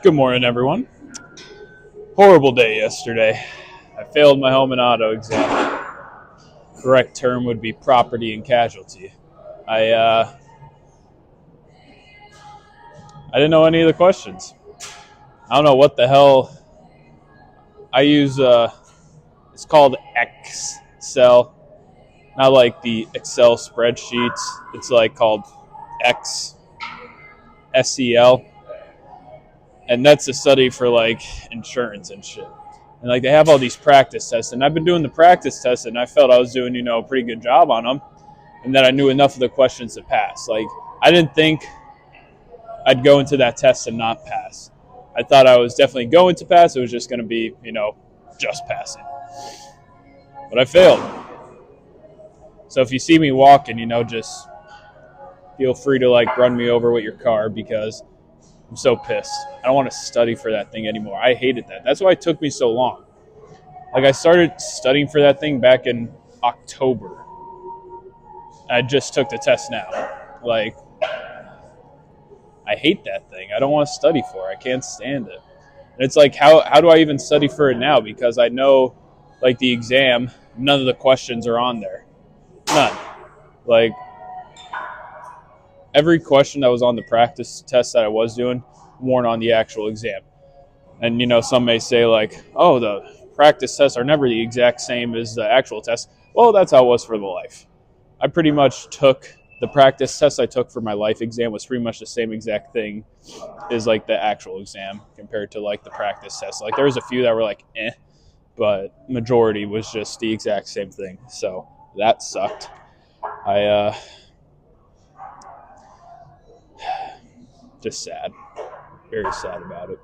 Good morning, everyone. Horrible day yesterday. I failed my home and auto exam. Correct term would be property and casualty. I uh, I didn't know any of the questions. I don't know what the hell I use. It's called Excel, not like the Excel spreadsheets. It's like called X SEL, and that's a study for like insurance and shit. And like they have all these practice tests, and I've been doing the practice tests, and I felt I was doing a pretty good job on them, and that I knew enough of the questions to pass. Like I didn't think I'd go into that test and not pass. I thought I was definitely going to pass. It was just going to be just passing, but I failed. So if you see me walking, just feel free to like run me over with your car because I'm so pissed. I don't want to study for that thing anymore. I hated that. That's why it took me so long. Like I started studying for that thing back in October. I just took the test now. Like I hate that thing. I don't want to study for it. I can't stand it. And it's like how do I even study for it now? Because I know like the exam, none of the questions are on there. None. Like every question that was on the practice test that I was doing weren't on the actual exam. And some may say like, oh, the practice tests are never the exact same as the actual test. Well, that's how it was for the life. I pretty much took the practice test I took for my life exam was pretty much the same exact thing as like the actual exam compared to like the practice test. Like there was a few that were like but majority was just the exact same thing. So that sucked. I just sad, very sad about it.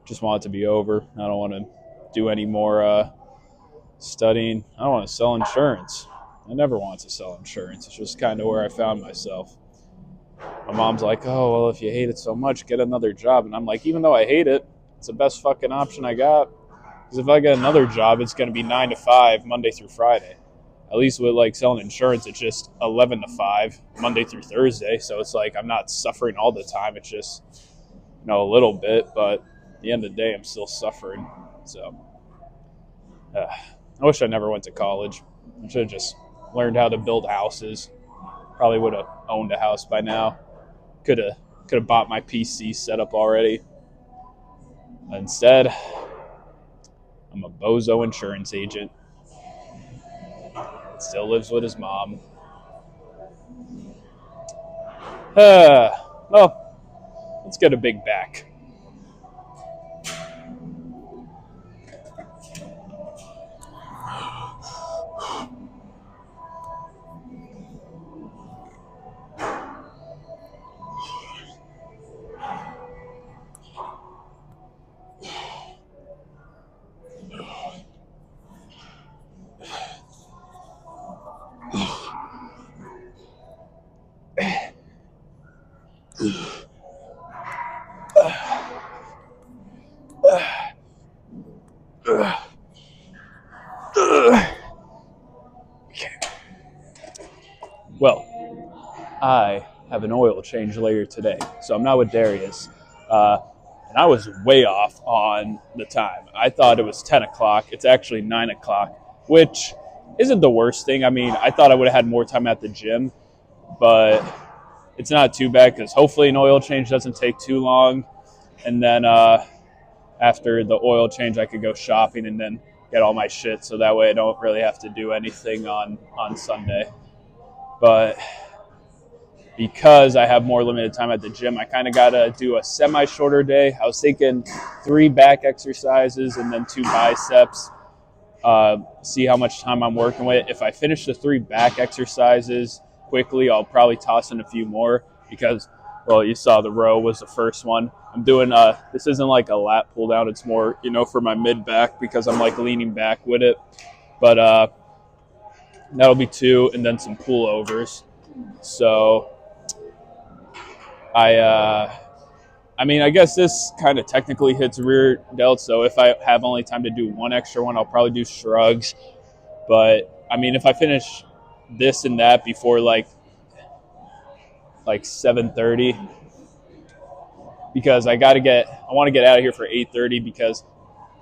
Just want it to be over. I don't want to do any more studying. I don't want to sell insurance. I never wanted to sell insurance. It's just kind of where I found myself. My mom's like, oh, well, if you hate it so much, get another job. And I'm like, even though I hate it, it's the best fucking option I got. Because if I get another job, it's going to be 9 to 5, Monday through Friday. At least with like selling insurance, it's just 11 to 5, Monday through Thursday. So it's like I'm not suffering all the time. It's just, a little bit. But at the end of the day, I'm still suffering. So I wish I never went to college. I should have just learned how to build houses. Probably would have owned a house by now. Could have bought my PC set up already. Instead, I'm a bozo insurance agent. Still lives with his mom. Well, let's get a big back. Well, I have an oil change later today, so I'm not with Darius. And I was way off on the time. I thought it was 10 o'clock. It's actually 9 o'clock, which isn't the worst thing. I mean, I thought I would have had more time at the gym, but it's not too bad because hopefully an oil change doesn't take too long. And then after the oil change, I could go shopping and then get all my shit. So that way I don't really have to do anything on Sunday. But because I have more limited time at the gym, I kind of got to do a semi-shorter day. I was thinking 3 back exercises and then 2 biceps. See how much time I'm working with. If I finish the 3 back exercises quickly, I'll probably toss in a few more because, well, you saw the row was the first one. I'm doing, this isn't like a lat pull down. It's more, for my mid back because I'm like leaning back with it. But that'll be 2 and then some pullovers. So I guess this kind of technically hits rear delt. So if I have only time to do 1 extra one, I'll probably do shrugs. But I mean, if I finish this and that before like 7:30, because I want to get out of here for 8:30 because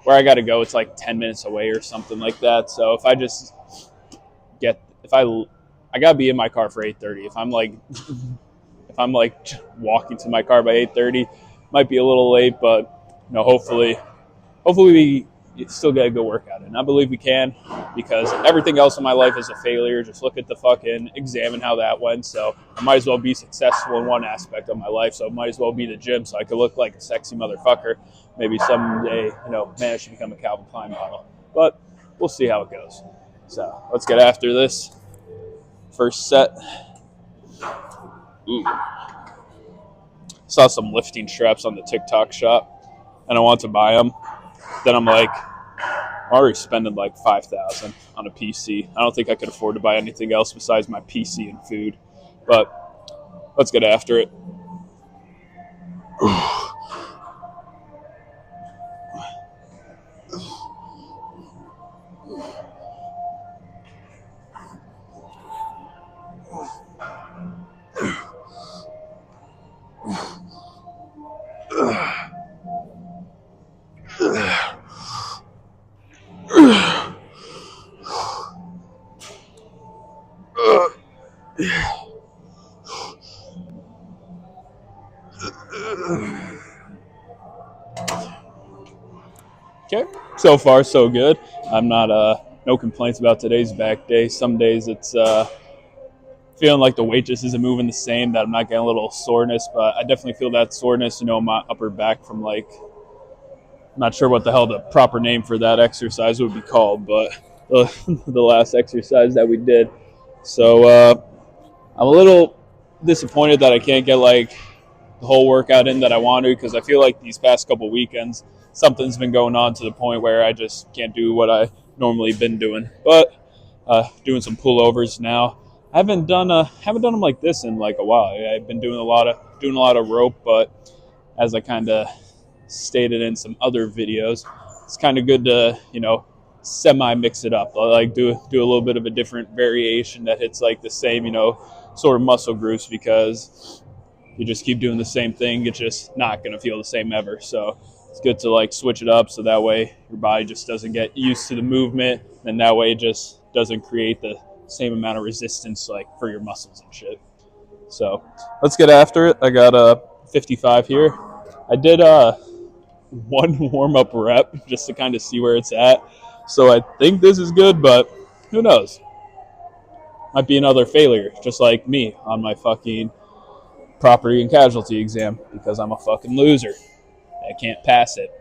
where I got to go, it's like 10 minutes away or something like that. So if I just I got to be in my car for 8:30. If I'm like walking to my car by 8:30, might be a little late, but hopefully we still get a good workout in. I believe we can because everything else in my life is a failure. Just look at the fucking examine how that went. So I might as well be successful in one aspect of my life. So I might as well be the gym so I could look like a sexy motherfucker. Maybe someday, manage to become a Calvin Klein model. But we'll see how it goes. So let's get after this. First set. Ooh. Saw some lifting straps on the TikTok shop and I want to buy them. Then I'm like, I'm already spending like $5,000 on a PC. I don't think I could afford to buy anything else besides my PC and food. But let's get after it. Okay, so far so good. I'm not no complaints about today's back day. Some days it's feeling like the weight just isn't moving the same, that I'm not getting a little soreness, but I definitely feel that soreness, in my upper back from like, I'm not sure what the hell the proper name for that exercise would be called, but the last exercise that we did. So I'm a little disappointed that I can't get like the whole workout in that I wanted because I feel like these past couple weekends something's been going on to the point where I just can't do what I normally been doing. But doing some pullovers now. I haven't done them like this in like a while. I've been doing a lot of rope, but as I kind of stated in some other videos, it's kind of good to semi mix it up. I like do a little bit of a different variation that hits like the same sort of muscle groups because you just keep doing the same thing, it's just not going to feel the same ever. So it's good to like switch it up so that way your body just doesn't get used to the movement, and that way it just doesn't create the same amount of resistance like for your muscles and shit. So let's get after it. I got a 55 here. I did one warm-up rep just to kind of see where it's at. So I think this is good, but who knows? Might be another failure, just like me on my fucking property and casualty exam because I'm a fucking loser. I can't pass it.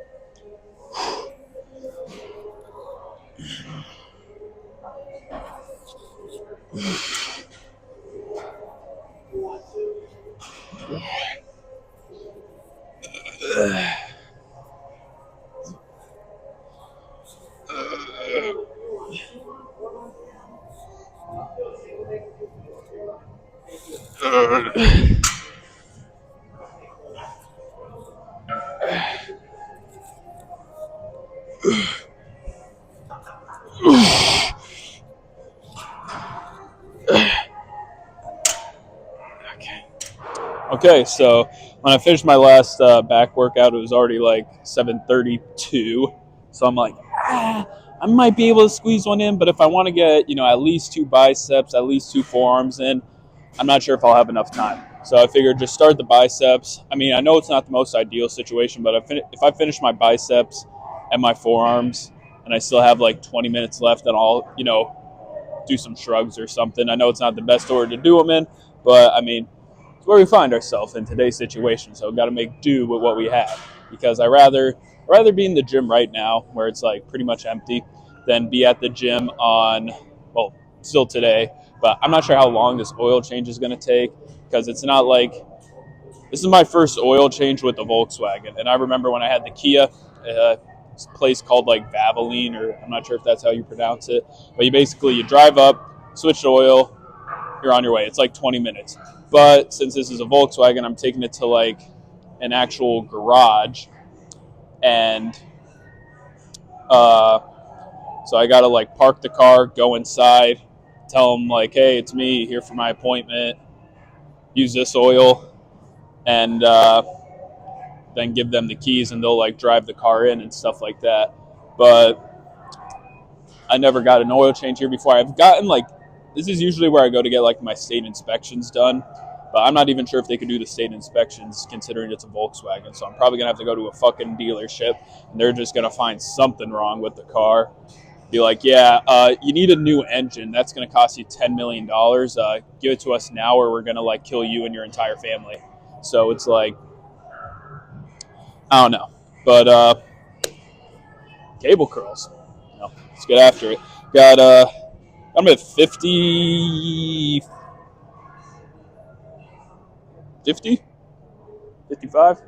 Okay, so when I finished my last back workout, it was already like 7:32. So I'm like, I might be able to squeeze one in, but if I want to get, at least 2 biceps, at least 2 forearms in, I'm not sure if I'll have enough time. So I figured just start the biceps. I mean, I know it's not the most ideal situation, but if I finish my biceps and my forearms and I still have like 20 minutes left, then I'll, do some shrugs or something. I know it's not the best order to do them in, but I mean, it's where we find ourselves in today's situation. So we've got to make do with what we have because I rather be in the gym right now where it's like pretty much empty than be at the gym on, well, still today, but I'm not sure how long this oil change is going to take because it's not like, this is my first oil change with the Volkswagen. And I remember when I had the Kia, place called like Valvoline, or I'm not sure if that's how you pronounce it, but you drive up, switch to oil, you're on your way. It's like 20 minutes. But since this is a Volkswagen, I'm taking it to like an actual garage, and so I gotta like park the car, go inside, tell them like, hey, it's me here for my appointment, use this oil, and then give them the keys and they'll like drive the car in and stuff like that. But I never got an oil change here before. I've gotten like, this is usually where I go to get like my state inspections done, but I'm not even sure if they could do the state inspections considering it's a Volkswagen. So I'm probably gonna have to go to a fucking dealership and they're just gonna find something wrong with the car. Be like, yeah, you need a new engine. That's gonna cost you $10 million. Give it to us now, or we're gonna like kill you and your entire family. So it's like, I don't know, but cable curls. Let's get after it. Got I'm at 50, 50, 55,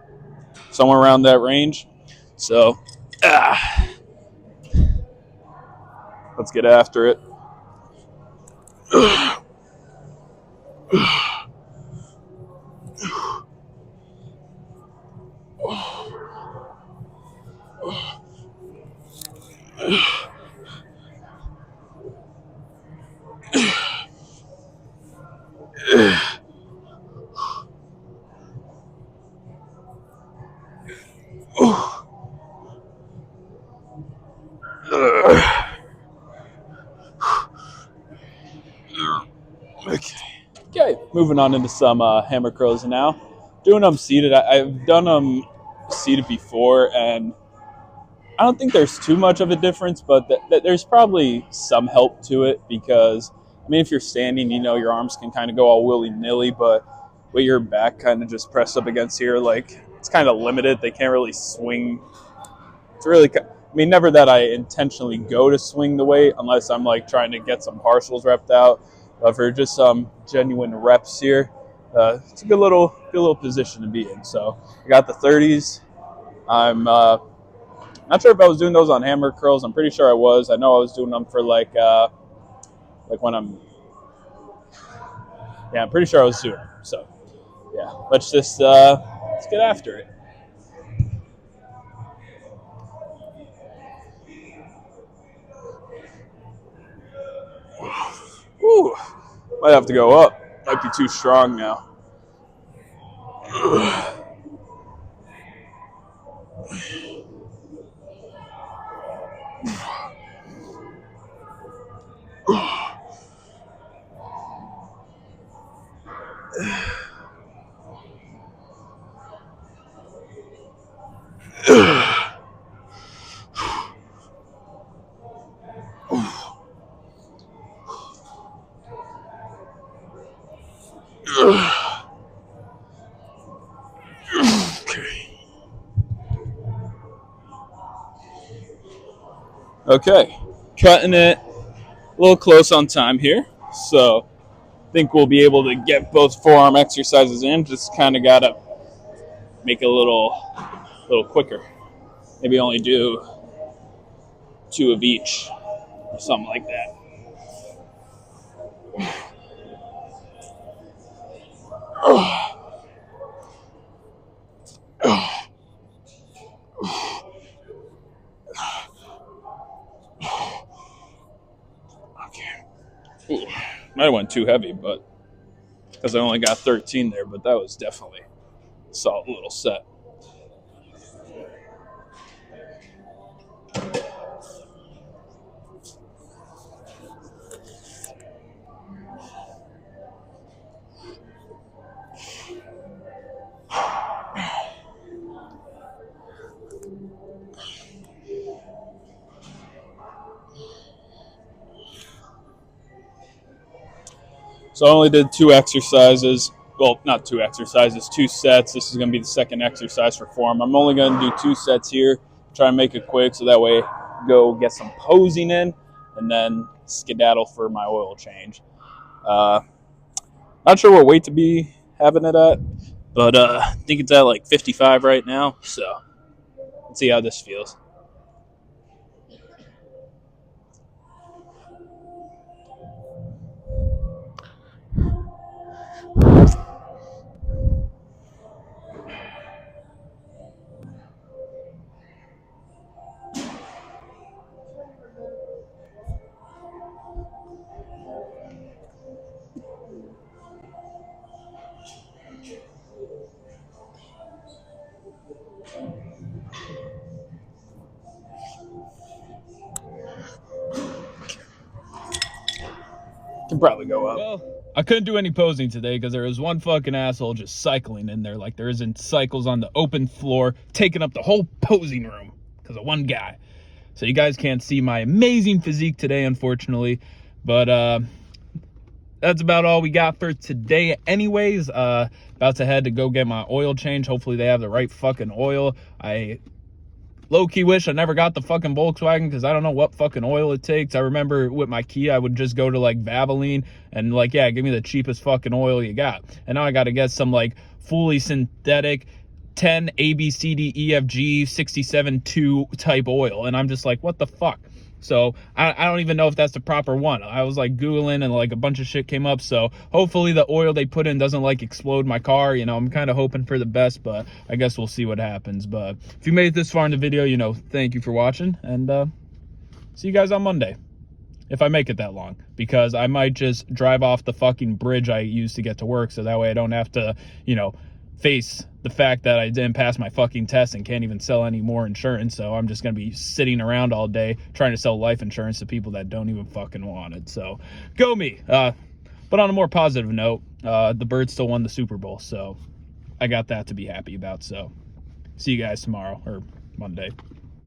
somewhere around that range. So, let's get after it. Okay, moving on into some hammer curls now. Doing them seated. I've done them seated before, and I don't think there's too much of a difference, but there's probably some help to it because, I mean, if you're standing, you know, your arms can kind of go all willy nilly, but with your back kind of just pressed up against here, like it's kind of limited. They can't really swing. It's really, I mean, never that I intentionally go to swing the weight unless I'm like trying to get some partials repped out. But for just some genuine reps here, it's a good little position to be in. So I got the 30s. I'm not sure if I was doing those on hammer curls. I'm pretty sure I was. I know I was doing them for like when I'm pretty sure I was doing them. So yeah, let's get after it. Whew. Might have to go up. Might be too strong now. Okay, cutting it a little close on time here. So I think we'll be able to get both forearm exercises in. Just kind of gotta make it a little quicker. Maybe only do two of each or something like that. Okay. Ooh, might have went too heavy, but because I only got 13 there, but that was definitely a solid little set. So I only did two exercises. Well, not two exercises, two sets. This is going to be the second exercise for form. I'm only going to do two sets here. Try and make it quick so that way go get some posing in and then skedaddle for my oil change. Uh, Not sure what weight to be having it at, but I think it's at like 55 right now. So let's see how this feels. Can probably go up. Well, I couldn't do any posing today because there was one fucking asshole just cycling in there like there isn't cycles on the open floor, taking up the whole posing room because of one guy. So you guys can't see my amazing physique today, unfortunately. But that's about all we got for today anyways. About to head to go get my oil change. Hopefully they have the right fucking oil. I low-key wish I never got the fucking Volkswagen because I don't know what fucking oil it takes. I remember with my Kia, I would just go to like Valvoline and like, yeah, give me the cheapest fucking oil you got. And now I got to get some like fully synthetic 10 ABCDEFG 67-2 type oil. And I'm just like, what the fuck? So I don't even know if that's the proper one. I was like Googling and like a bunch of shit came up. So hopefully the oil they put in doesn't like explode my car. You know, I'm kind of hoping for the best, but I guess we'll see what happens. But if you made it this far in the video, you know, thank you for watching, and see you guys on Monday. If I make it that long, because I might just drive off the fucking bridge I used to get to work. So that way I don't have to, you know, face the fact that I didn't pass my fucking test and can't even sell any more insurance. So I'm just going to be sitting around all day trying to sell life insurance to people that don't even fucking want it. So go me. But on a more positive note, the Birds still won the Super Bowl. So I got that to be happy about. So see you guys tomorrow or Monday.